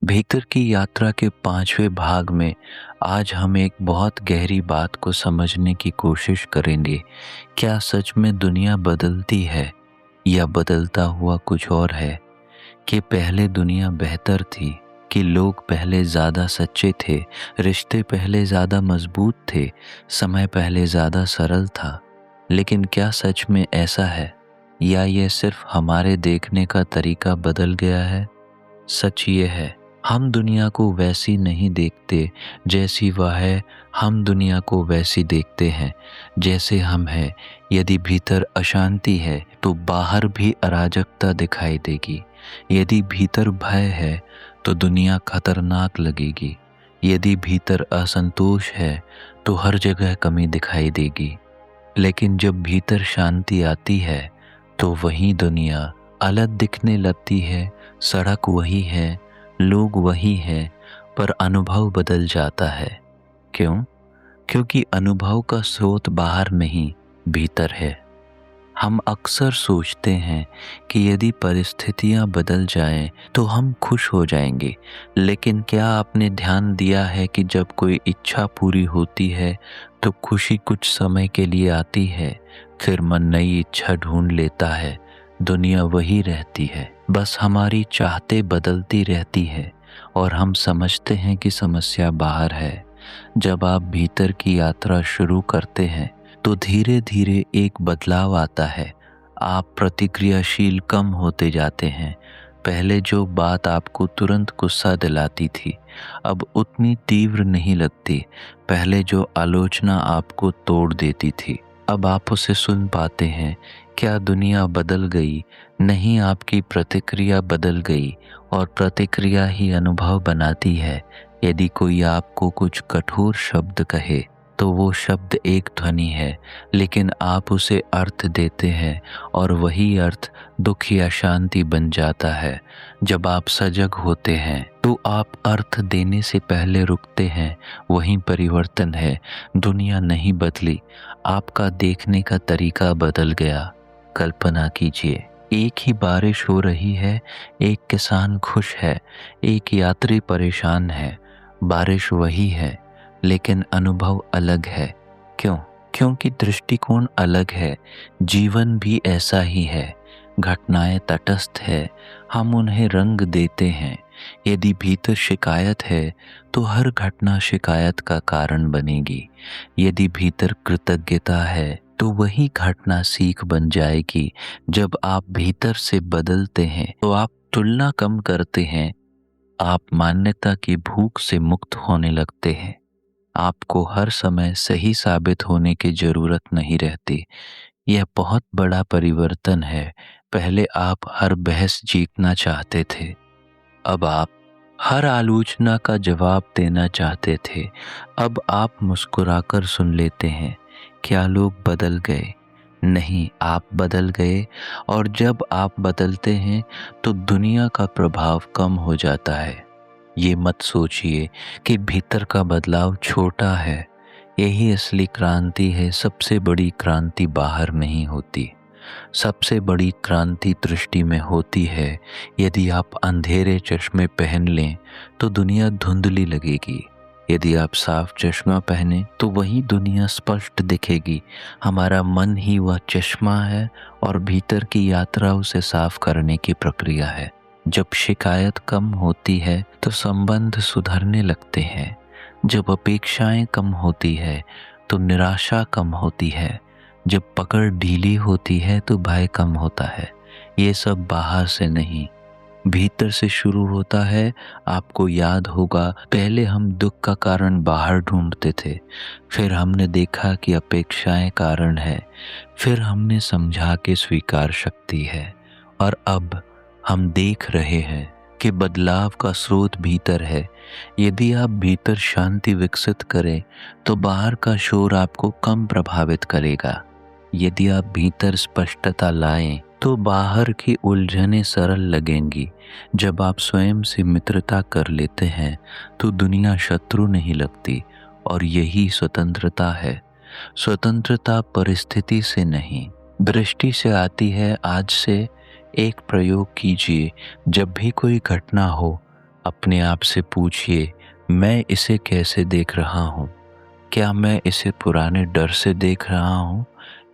भीतर की यात्रा के 5वें भाग में आज हम एक बहुत गहरी बात को समझने की कोशिश करेंगे। क्या सच में दुनिया बदलती है या बदलता हुआ कुछ और है? कि पहले दुनिया बेहतर थी, कि लोग पहले ज़्यादा सच्चे थे, रिश्ते पहले ज़्यादा मजबूत थे, समय पहले ज़्यादा सरल था। लेकिन क्या सच में ऐसा है या ये सिर्फ हमारे देखने का तरीका बदल गया है? सच ये है, हम दुनिया को वैसी नहीं देखते जैसी वह है, हम दुनिया को वैसी देखते हैं जैसे हम हैं। यदि भीतर अशांति है तो बाहर भी अराजकता दिखाई देगी। यदि भीतर भय है तो दुनिया खतरनाक लगेगी। यदि भीतर असंतोष है तो हर जगह कमी दिखाई देगी। लेकिन जब भीतर शांति आती है तो वही दुनिया अलग दिखने लगती है। सड़क वही है, लोग वही हैं, पर अनुभव बदल जाता है। क्यों? क्योंकि अनुभव का स्रोत बाहर नहीं, भीतर है। हम अक्सर सोचते हैं कि यदि परिस्थितियां बदल जाएं तो हम खुश हो जाएंगे। लेकिन क्या आपने ध्यान दिया है कि जब कोई इच्छा पूरी होती है तो खुशी कुछ समय के लिए आती है, फिर मन नई इच्छा ढूंढ लेता है। दुनिया वही रहती है, बस हमारी चाहते बदलती रहती है और हम समझते हैं कि समस्या बाहर है। जब आप भीतर की यात्रा शुरू करते हैं तो धीरे धीरे एक बदलाव आता है। आप प्रतिक्रियाशील कम होते जाते हैं। पहले जो बात आपको तुरंत गुस्सा दिलाती थी अब उतनी तीव्र नहीं लगती। पहले जो आलोचना आपको तोड़ देती थी अब आप उसे सुन पाते हैं। क्या दुनिया बदल गई? नहीं, आपकी प्रतिक्रिया बदल गई और प्रतिक्रिया ही अनुभव बनाती है। यदि कोई आपको कुछ कठोर शब्द कहे तो वो शब्द एक ध्वनि है, लेकिन आप उसे अर्थ देते हैं और वही अर्थ दुख या शांति बन जाता है। जब आप सजग होते हैं तो आप अर्थ देने से पहले रुकते हैं। वही परिवर्तन है। दुनिया नहीं बदली, आपका देखने का तरीका बदल गया। कल्पना कीजिए, एक ही बारिश हो रही है, एक किसान खुश है, एक यात्री परेशान है। बारिश वही है लेकिन अनुभव अलग है। क्यों? क्योंकि दृष्टिकोण अलग है। जीवन भी ऐसा ही है। घटनाएं तटस्थ है, हम उन्हें रंग देते हैं। यदि भीतर शिकायत है तो हर घटना शिकायत का कारण बनेगी। यदि भीतर कृतज्ञता है तो वही घटना सीख बन जाएगी। जब आप भीतर से बदलते हैं तो आप तुलना कम करते हैं। आप मान्यता की भूख से मुक्त होने लगते हैं। आपको हर समय सही साबित होने की जरूरत नहीं रहती। यह बहुत बड़ा परिवर्तन है। पहले आप हर बहस जीतना चाहते थे, अब आप हर आलोचना का जवाब देना चाहते थे। अब आप मुस्कुराकर सुन लेते हैं। क्या लोग बदल गए? नहीं, आप बदल गए। और जब आप बदलते हैं तो दुनिया का प्रभाव कम हो जाता है। ये मत सोचिए कि भीतर का बदलाव छोटा है। यही असली क्रांति है। सबसे बड़ी क्रांति बाहर नहीं होती, सबसे बड़ी क्रांति दृष्टि में होती है। यदि आप अंधेरे चश्मे पहन लें तो दुनिया धुंधली लगेगी। यदि आप साफ चश्मा पहने तो वही दुनिया स्पष्ट दिखेगी। हमारा मन ही वह चश्मा है और भीतर की यात्रा उसे साफ करने की प्रक्रिया है। जब शिकायत कम होती है तो संबंध सुधरने लगते हैं। जब अपेक्षाएं कम होती है तो निराशा कम होती है। जब पकड़ ढीली होती है तो भय कम होता है। ये सब बाहर से नहीं, भीतर से शुरू होता है। आपको याद होगा, पहले हम दुख का कारण बाहर ढूंढते थे, फिर हमने देखा कि अपेक्षाएं कारण है, फिर हमने समझा कि स्वीकार शक्ति है, और अब हम देख रहे हैं कि बदलाव का स्रोत भीतर है। यदि आप भीतर शांति विकसित करें तो बाहर का शोर आपको कम प्रभावित करेगा। यदि आप भीतर स्पष्टता लाएं तो बाहर की उलझनें सरल लगेंगी। जब आप स्वयं से मित्रता कर लेते हैं तो दुनिया शत्रु नहीं लगती, और यही स्वतंत्रता है। स्वतंत्रता परिस्थिति से नहीं, दृष्टि से आती है। आज से एक प्रयोग कीजिए। जब भी कोई घटना हो अपने आप से पूछिए, मैं इसे कैसे देख रहा हूँ? क्या मैं इसे पुराने डर से देख रहा हूँ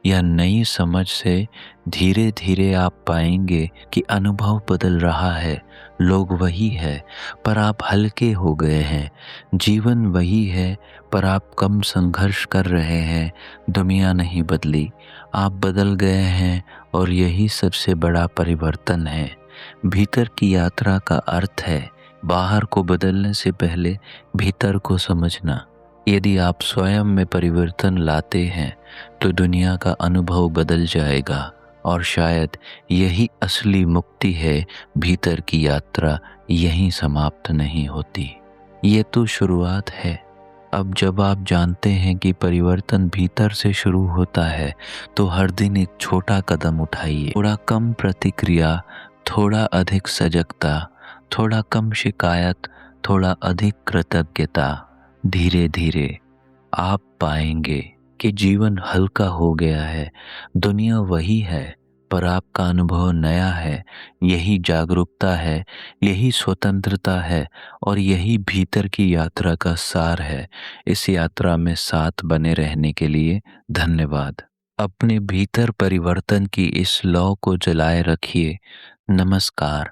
या नई समझ से? धीरे धीरे आप पाएंगे कि अनुभव बदल रहा है, लोग वही है पर आप हल्के हो गए हैं, जीवन वही है पर आप कम संघर्ष कर रहे हैं। दुनिया नहीं बदली, आप बदल गए हैं और यही सबसे बड़ा परिवर्तन है। भीतर की यात्रा का अर्थ है बाहर को बदलने से पहले भीतर को समझना। यदि आप स्वयं में परिवर्तन लाते हैं तो दुनिया का अनुभव बदल जाएगा और शायद यही असली मुक्ति है। भीतर की यात्रा यहीं समाप्त नहीं होती, ये तो शुरुआत है। अब जब आप जानते हैं कि परिवर्तन भीतर से शुरू होता है तो हर दिन एक छोटा कदम उठाइए। थोड़ा कम प्रतिक्रिया, थोड़ा अधिक सजगता, थोड़ा कम शिकायत, थोड़ा अधिक कृतज्ञता। धीरे धीरे आप पाएंगे कि जीवन हल्का हो गया है। दुनिया वही है पर आपका अनुभव नया है। यही जागरूकता है, यही स्वतंत्रता है और यही भीतर की यात्रा का सार है। इस यात्रा में साथ बने रहने के लिए धन्यवाद। अपने भीतर परिवर्तन की इस लौ को जलाए रखिए। नमस्कार।